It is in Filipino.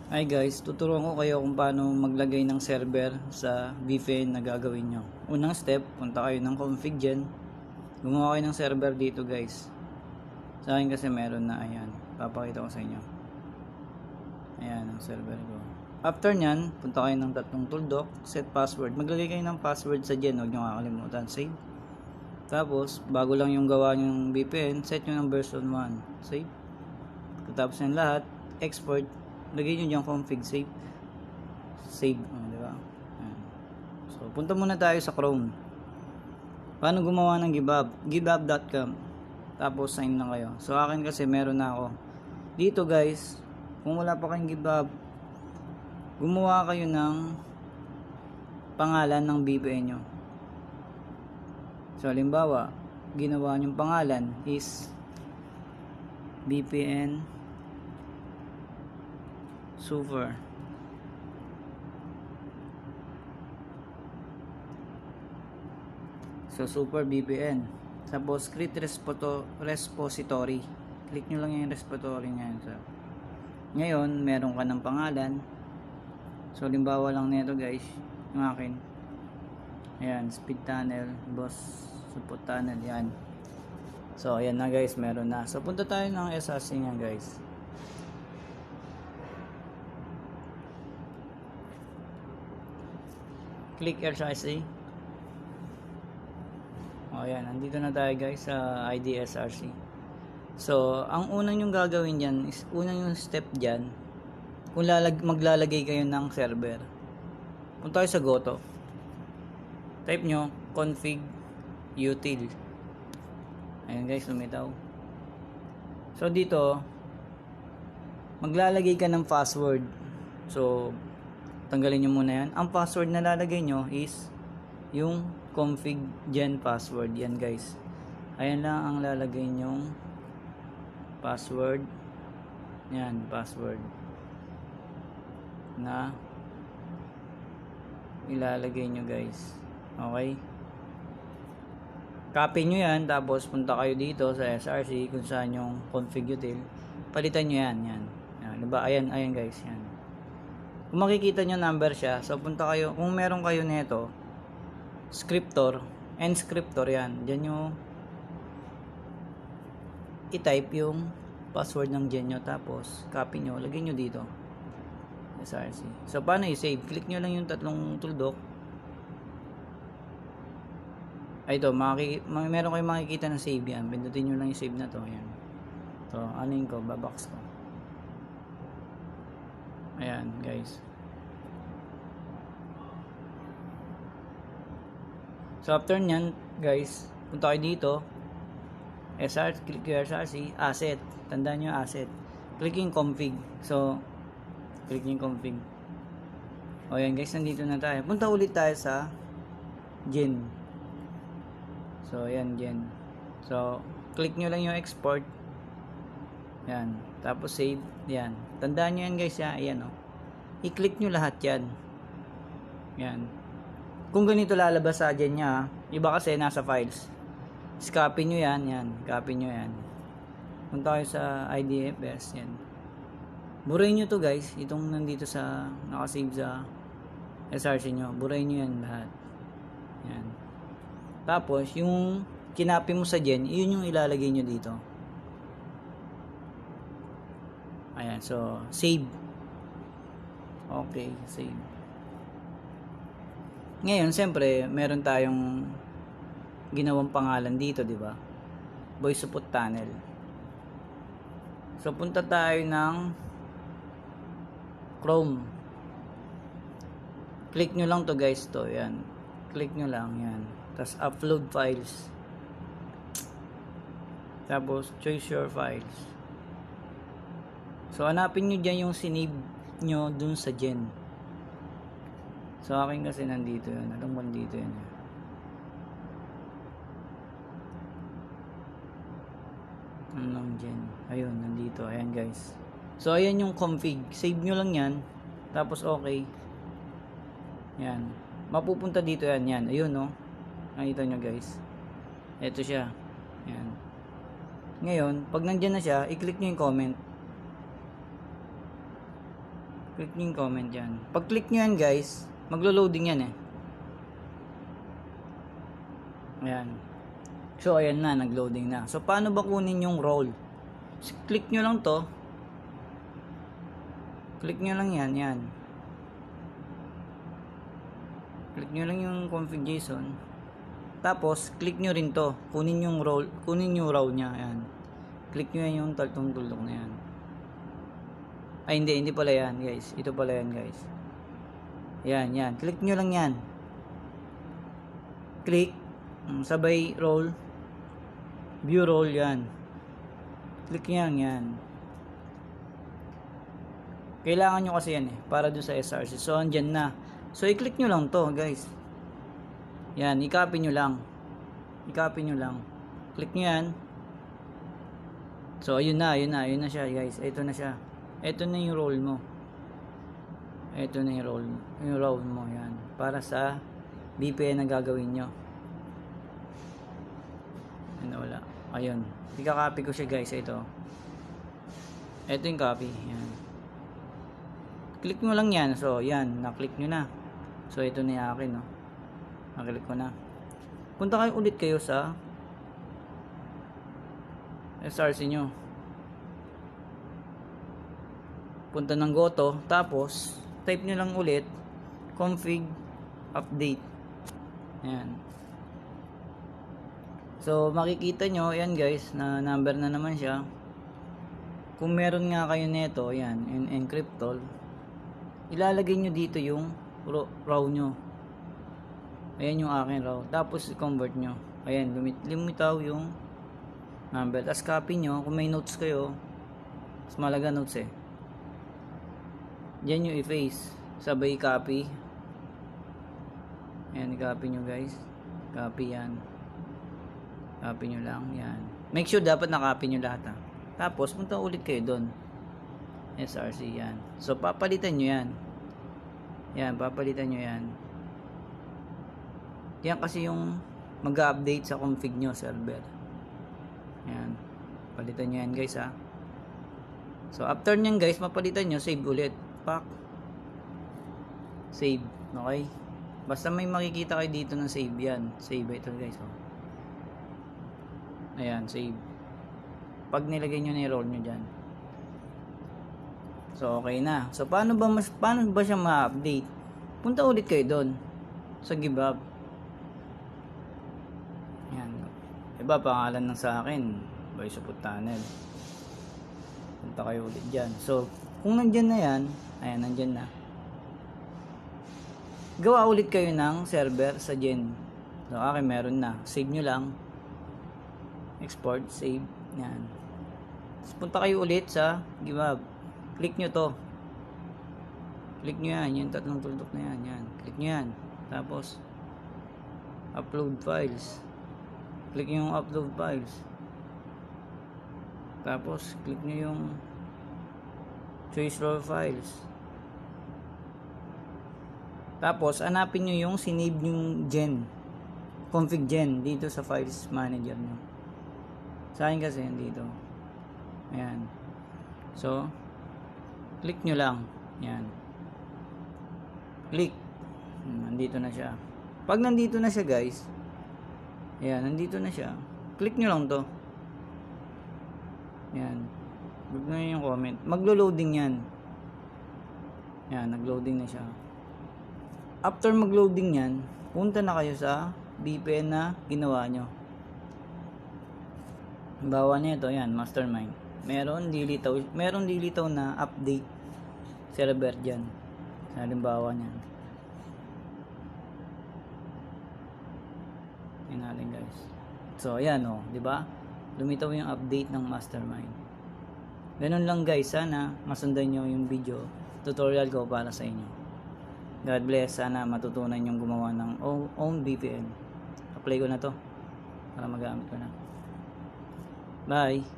Hi guys, tuturuan ko kayo kung paano maglagay ng server sa VPN na gagawin nyo. Unang step, punta kayo ng config dyan. Gumawa kayo ng server dito guys. Sa akin kasi meron na, ayan. Papakita ko sa inyo. Ayan ang server ko. After nyan, punta kayo ng tatlong tooldoc, set password. Maglagay kayo ng password sa dyan, huwag nyo kakalimutan. Save. Tapos, bago lang yung gawa yung VPN, set nyo ng version 1. Save. Tapos yung lahat, export. Lagay nyo dyan config save. Save, diba? Ayan. So, punta muna tayo sa Chrome. Paano gumawa ng GiveUp? GiveUp.com. Tapos, sign lang kayo. So, akin kasi meron na ako. Dito guys, kung wala pa kayong GiveUp, gumawa kayo ng pangalan ng VPN nyo. So, halimbawa, ginawa nyong pangalan is VPN Super. So, Super VPN. Tapos, create repository. Click nyo lang yung repository nyan. So, ngayon, meron ka ng pangalan. So, limbawa lang nito guys. Yung akin. Ayan, speed tunnel. Boss support tunnel. Yan. So, ayan na guys. Meron na. So, punta tayo ng SRC nga guys. Click SRC. O ayan, nandito na tayo guys sa ID SRC. So, ang unang yung gagawin dyan is, unang yung step dyan, kung maglalagay kayo ng server. Punta tayo sa Goto. Type nyo, config util. Ayan guys, lumitaw. So, dito, maglalagay ka ng password. So, tanggalin nyo muna yan. Ang password na lalagay nyo is yung config gen password. Yan guys. Ayan lang ang lalagay nyong password. Yan, password na ilalagay nyo guys. Okay? Copy nyo yan. Tapos punta kayo dito sa SRC kung saan yung config util. Palitan nyo yan. Yan. Diba? Ayan guys. Yan. Kung makikita nyo number siya, so punta kayo, kung meron kayo nito, scriptor, nscriptor yan, dyan nyo i-type yung password ng dyan nyo, tapos copy nyo, lagay nyo dito, SRC. So, paano i-save? Click nyo lang yung tatlong tooldoc. Ay, ito, meron kayong makikita na save yan, pindutin nyo lang yung save na to, yan. So, anin ko, babox ko. Ayan guys. So after nyan guys, punta kayo dito, click yung SRC, asset, tandaan nyo asset, click yung config. So click yung config. O yan guys, nandito na tayo. Punta ulit tayo sa gen. So yan gen. So click nyo lang yung export. Yan, tapos save. Yan, tandaan nyo yan guys. Yan o, i-click nyo lahat yan. Yan. Kung ganito lalabas sa dyan nya, iba kasi nasa files. Copy nyo yan. Yan, copy nyo yan. Punta kayo sa IDFS. Yan, burayin nyo to guys. Itong nandito sa nakasave sa SRC nyo, burayin nyo yan lahat. Yan. Tapos yung kinapy mo sa dyan, yun yung ilalagay nyo dito. Ayan, so save. Okay, save. Ngayon, siyempre, meron tayong ginawang pangalan dito, di ba? Voice support tunnel. So, punta tayo ng Chrome. Click nyo lang to guys, to. Yan. Click nyo lang, yan. Tapos, upload files. Tapos, choose your files. So, hanapin nyo dyan yung sinave nyo dun sa gen. So, akin kasi nandito yun. Alam mo, nandito yun. Anong gen? Ayun, nandito. Ayan, guys. So, ayan yung config. Save nyo lang yan. Tapos, okay. Yan. Mapupunta dito yan. Yan. Ayun, no? Nakita nyo, guys. Ito siya. Yan. Ngayon, pag nandyan na siya, i-click nyo yung comment. Click nyo yung comment yan. Pag click nyo yan guys, maglo-loading yan eh. Ayan. So ayan na, nag-loading na. So paano ba kunin yung role? Click nyo lang to. Click nyo lang yan, yan. Click nyo lang yung config.json. Tapos click nyo rin to. Kunin yung role, kunin yung row nya, ayan. Click nyo yan yung tuldok na yan. Ay hindi pala yan guys. Ito pala yan guys. Yan, yan. Click nyo lang yan. Click. Sabay roll. View roll yan. Click nyo lang yan. Kailangan nyo kasi yan eh. Para dun sa SRC. So andyan na. So i-click nyo lang to guys. Yan. I-copy nyo lang. I-copy nyo lang. Click nyo yan. So ayun na siya guys. Ito na siya. Ito na yung role mo. Ito na yung role mo yan. Para sa VPN na gagawin nyo. Ano wala. Ayun. Ika-copy ko siya guys. Ito. Ito yung copy. Yan. Click mo lang yan. So yan. Na-click nyo na. So ito na yung akin. No? Na-click ko na. Punta kayo ulit kayo sa SRC nyo. Punta ng goto, tapos type nyo lang ulit config update. Ayan. So makikita nyo, ayan guys, na number na naman siya. Kung meron nga kayo neto, ayan, encryptol, ilalagay nyo dito yung row nyo. Ayan yung akin row. Tapos i-convert nyo. Ayan, lumitaw yung number. Tapos copy nyo, kung may notes kayo, mas malaga notes eh. Diyan yung i-face. Sabay copy. Ayan, i-copy nyo guys. Copy yan. Copy nyo lang. Yan. Make sure dapat na-copy nyo lahat ha. Tapos, punta ulit kayo doon. SRC yan. So, papalitan nyo yan. Yan, papalitan nyo yan. Yan kasi yung mag-update sa config nyo server. Yan. Palitan nyo yan guys ha. So, after nyan guys, mapalitan nyo, save ulit. Save. Okay? Basta may makikita kayo dito ng save yan. Save ito guys. Oh. Ayan, save. Pag nilagay nyo na i-roll nyo dyan. So, okay na. So, paano ba siya ma-update? Punta ulit kayo doon. Sa GitHub. Ayan. Iba, pangalan ng sa akin. Boy Support Tunnel. Punta kayo ulit dyan. So, kung nandyan na yan, ayan, nandyan na. Gawa ulit kayo ng server sa Gen. So, akin meron na. Save nyo lang. Export, save. Yan. Tapos, punta kayo ulit sa GitHub. Click nyo to. Click nyo yan. Yung tatlong tuldok na yan. Yan. Click nyo yan. Tapos, upload files. Click nyo yung upload files. Tapos, click nyo yung choose raw files. Tapos, hanapin nyo yung sinave yung gen. Config gen. Dito sa files manager nyo. Sa akin kasi, dito. Ayan. So, click nyo lang. Ayan. Click. Nandito na siya. Pag nandito na siya guys, ayan, nandito na siya. Click nyo lang to. Ayan. Huwag na yung comment. Maglo-loading yan. Ayan, nag-loading na siya. After mag-loading yan, punta na kayo sa VPN na ginawa nyo. Bawa nito, yan, mastermind. Meron dilitaw na update server dyan. Halimbawa niyan. Yan natin guys. So, ayan o, di ba? Lumitaw yung update ng mastermind. Ganun lang guys, sana masundan nyo yung video tutorial ko para sa inyo. God bless, sana matutunan yung gumawa ng own VPN. Apply ko na to para magamit ko na. Bye!